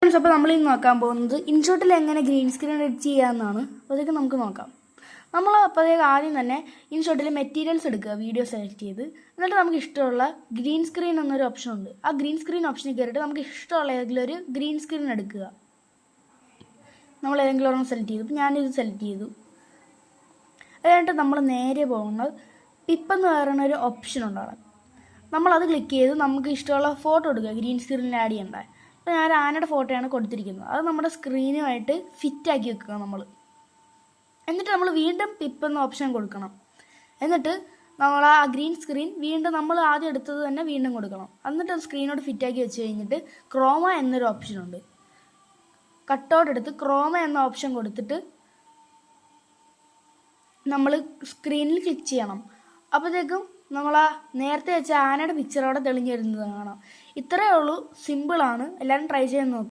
അപ്പോൾ നമ്മൾ ഇന്ന് നോക്കാൻ പോകുന്നത് ഇൻഷോട്ടിൽ എങ്ങനെ ഗ്രീൻ സ്ക്രീൻ എഡിറ്റ് ചെയ്യാമെന്നാണ്. അതൊക്കെ നമുക്ക് നോക്കാം. നമ്മൾ അപ്പോഴത്തേക്ക് ആദ്യം തന്നെ ഇൻഷോട്ടിൽ മെറ്റീരിയൽസ് എടുക്കുക, വീഡിയോ സെലക്ട് ചെയ്ത്, എന്നിട്ട് നമുക്ക് ഇഷ്ടമുള്ള ഗ്രീൻ സ്ക്രീൻ എന്നൊരു ഓപ്ഷൻ ഉണ്ട്. ആ ഗ്രീൻ സ്ക്രീൻ ഓപ്ഷനിൽ കയറിയിട്ട് നമുക്ക് ഇഷ്ടമുള്ള ഏതെങ്കിലും ഒരു ഗ്രീൻ സ്ക്രീൻ എടുക്കുക. നമ്മൾ ഏതെങ്കിലും ഒരെണ്ണം സെലക്ട് ചെയ്തു. ഇപ്പോൾ ഞാനിത് സെലക്ട് ചെയ്തു. അതുകഴിഞ്ഞിട്ട് നമ്മൾ നേരെ പോകുന്നത് പിപ്പെന്ന് പറയുന്ന ഒരു ഓപ്ഷൻ ഉണ്ടാകും. നമ്മളത് ക്ലിക്ക് ചെയ്ത് നമുക്ക് ഇഷ്ടമുള്ള ഫോട്ടോ എടുക്കുക, ഗ്രീൻ സ്ക്രീനിൽ ആഡ് ചെയ്യേണ്ട. അപ്പോൾ ഞാൻ ആനയുടെ ഫോട്ടോയാണ് കൊടുത്തിരിക്കുന്നത്. അത് നമ്മുടെ സ്ക്രീനുമായിട്ട് ഫിറ്റാക്കി വെക്കുക നമ്മൾ. എന്നിട്ട് നമ്മൾ വീണ്ടും പിപ്പ് എന്ന ഓപ്ഷൻ കൊടുക്കണം. എന്നിട്ട് നമ്മൾ ആ ഗ്രീൻ സ്ക്രീൻ വീണ്ടും നമ്മൾ ആദ്യം എടുത്തത് തന്നെ വീണ്ടും കൊടുക്കണം. എന്നിട്ട് സ്ക്രീനോട് ഫിറ്റാക്കി വെച്ച് കഴിഞ്ഞിട്ട് ക്രോമ എന്നൊരു ഓപ്ഷനുണ്ട്. കട്ടൗട്ട് എടുത്ത് ക്രോമ എന്ന ഓപ്ഷൻ കൊടുത്തിട്ട് നമ്മൾ സ്ക്രീനിൽ ക്ലിക്ക് ചെയ്യണം. അപ്പോഴത്തേക്കും നമ്മൾ ആ നേരത്തെ വെച്ച ആനയുടെ പിക്ചർ അവിടെ തെളിഞ്ഞു വരുന്നത് കാണാം. ഇത്രയേ ഉള്ളൂ, സിമ്പിളാണ്. എല്ലാവരും ട്രൈ ചെയ്യാൻ നോക്കുക.